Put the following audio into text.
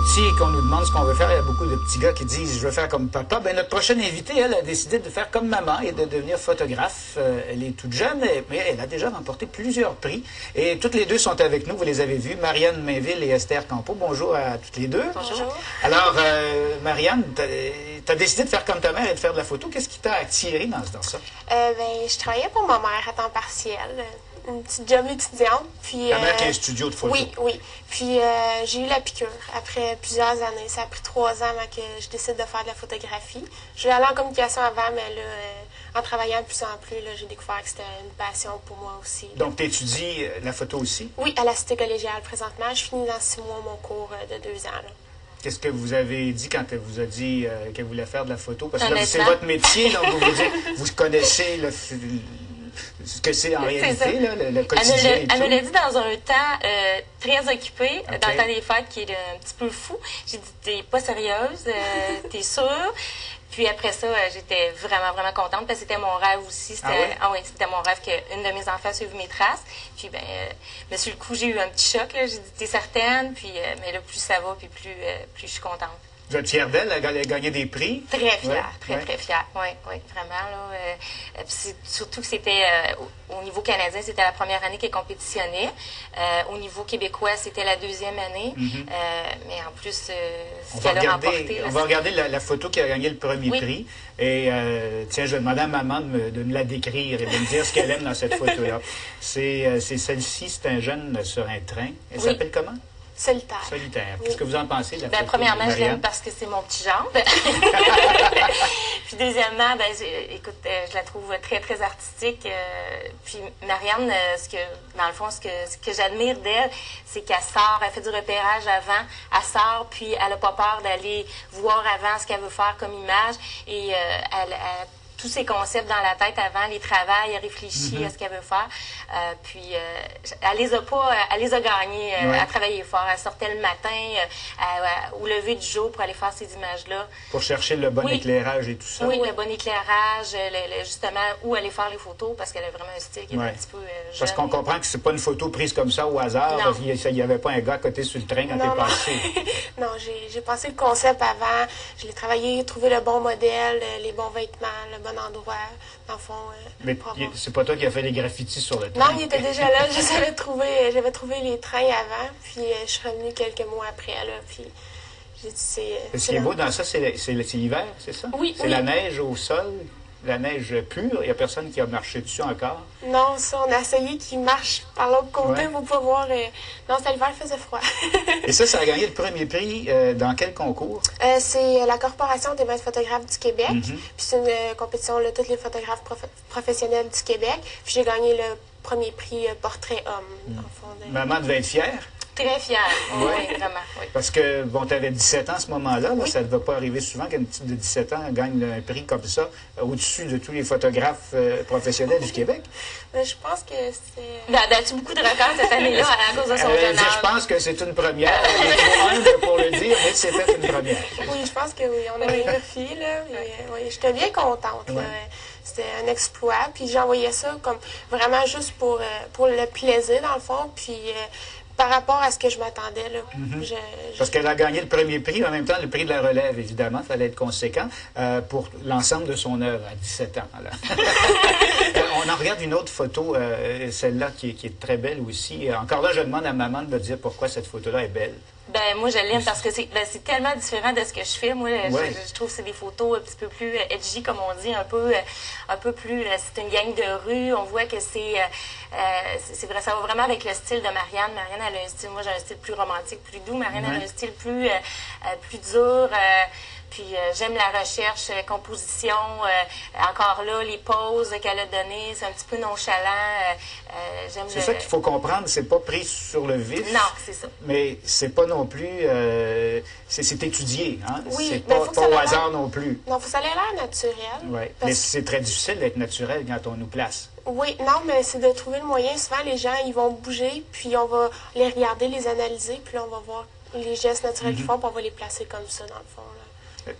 petits et qu'on nous demande ce qu'on veut faire, il y a beaucoup de petits gars qui disent « je veux faire comme papa ». Ben, notre prochaine invitée, elle, a décidé de faire comme maman et de devenir photographe. Elle est toute jeune, mais elle a déjà remporté plusieurs prix. Et toutes les deux sont avec nous, vous les avez vues, Marianne Mainville et Esther Campeau. Bonjour à toutes les deux. Bonjour. Alors, Marianne, tu as décidé de faire comme ta mère et de faire de la photo. Qu'est-ce qui t'a attiré dans ça? Je travaillais pour ma mère à temps partiel, une petite job étudiante. Puis, ta mère qui a un studio de photo. Oui, oui. Puis j'ai eu la piqûre après plusieurs années. Ça a pris 3 ans avant que je décide de faire de la photographie. Je voulais aller en communication avant, mais là, en travaillant de plus en plus, j'ai découvert que c'était une passion pour moi aussi. Donc, tu étudies la photo aussi? Oui, à la Cité collégiale présentement. Je finis dans 6 mois mon cours de 2 ans. Là. Qu'est-ce que vous avez dit quand elle vous a dit qu'elle voulait faire de la photo? Parce que là, c'est votre métier, donc vous connaissez ce que c'est en réalité, là, le quotidien. Elle me l'a dit dans un temps très occupé, dans le temps des fêtes, qui est un petit peu fou. J'ai dit, t'es pas sérieuse, t'es sûre? Puis après ça, j'étais vraiment, vraiment contente parce que c'était mon rêve aussi. C'était mon rêve qu'une de mes enfants suive mes traces. Puis, mais sur le coup, j'ai eu un petit choc. J'ai dit, t'es certaine? Puis, mais là, plus ça va, puis plus je suis contente. Vous êtes fière d'elle? Elle a gagné des prix? Très fière, très fière. Oui, vraiment. Là, surtout que c'était au niveau canadien, c'était la première année qu'elle compétitionnait. Au niveau québécois, c'était la 2e année. Mais en plus, ce qu'elle a remporté. On va regarder la photo qui a gagné le premier prix. Et tiens, je vais demander à maman de me la décrire et de me dire ce qu'elle aime dans cette photo-là. C'est celle-ci, c'est un jeune sur un train. Elle s'appelle comment? Solitaire. Solitaire. Qu'est-ce que vous en pensez de la photo? Premièrement, je l'aime parce que c'est mon petit genre. Puis deuxièmement, écoute, je la trouve très, très artistique. Puis Marianne, dans le fond, ce que j'admire d'elle, c'est qu'elle sort, elle fait du repérage avant, elle sort, puis elle n'a pas peur d'aller voir avant ce qu'elle veut faire comme image. Et elle tous ses concepts dans la tête avant, les travaille, elle réfléchit à ce qu'elle veut faire. Puis, elle les a gagnés à travailler fort. Elle sortait le matin au lever du jour pour aller faire ces images-là. Pour chercher le bon éclairage et tout ça. Oui, le bon éclairage, justement, où aller faire les photos, parce qu'elle a vraiment un style qui est un petit peu jeune. Parce qu'on comprend que c'est pas une photo prise comme ça au hasard. Il n'y avait pas un gars à côté sur le train quand t'es passé. Non, j'ai pensé le concept avant. Je l'ai travaillé, trouvé le bon modèle, les bons vêtements, le bon endroit, dans le fond. Mais c'est pas toi qui as fait les graffitis sur le train? Non, il était déjà là. J'avais trouvé les trains avant, puis je suis revenue quelques mois après, là, puis j'ai dit, ce qui est beau dans ça, c'est l'hiver, c'est ça? Oui, c'est la neige au sol, la neige pure. Il n'y a personne qui a marché dessus encore? Non, ça, on a essayé qu'il marche par l'autre côté pour pouvoir... Non, c'était l'hiver, il faisait froid. Et ça a gagné le premier prix dans quel concours? C'est la Corporation des maîtres photographes du Québec. Puis c'est une compétition, là, tous les photographes professionnels du Québec. Puis j'ai gagné le premier prix portrait homme. Maman devait être fière? Très fière, oui, vraiment. Oui. Parce que, bon, tu avais 17 ans à ce moment-là, ça ne va pas arriver souvent qu'une petite de 17 ans gagne un prix comme ça, au-dessus de tous les photographes professionnels du Québec. Je pense que c'est... As-tu beaucoup de records cette année-là à cause de son jeune âge? Je pense que c'est une première. Il est trop humble pour le dire, mais c'était une première. Oui, je pense que oui, on a eu une fille, là. J'étais bien contente, là. C'était un exploit, puis j'envoyais ça comme vraiment juste pour le plaisir, dans le fond, puis... par rapport à ce que je m'attendais, là. Parce qu'elle a gagné le premier prix, en même temps le prix de la relève, évidemment, il fallait être conséquent pour l'ensemble de son œuvre à 17 ans. Là. On en regarde une autre photo, celle-là qui est très belle aussi. Encore là, je demande à maman de me dire pourquoi cette photo-là est belle. Moi, je l'aime parce que c'est tellement différent de ce que je fais. Moi, je trouve que c'est des photos un petit peu plus edgy, comme on dit, un peu plus... c'est une gang de rue. On voit que c'est vrai, ça va vraiment avec le style de Marianne. Marianne, elle a un style... Moi, j'ai un style plus romantique, plus doux. Marianne, elle a un style plus dur. Puis j'aime la recherche, composition, encore là, les poses qu'elle a données, c'est un petit peu nonchalant. C'est ça qu'il faut comprendre, c'est pas pris sur le vif. Non, c'est ça. Mais c'est pas non plus... c'est étudié, hein? Oui, c'est pas au hasard non plus. Non, ça a l'air naturel. Oui, mais c'est très difficile d'être naturel quand on nous place. Oui, non, mais c'est de trouver le moyen. Souvent, les gens, ils vont bouger, puis on va les regarder, les analyser, puis là, on va voir les gestes naturels qu'ils font, puis on va les placer comme ça, dans le fond, là.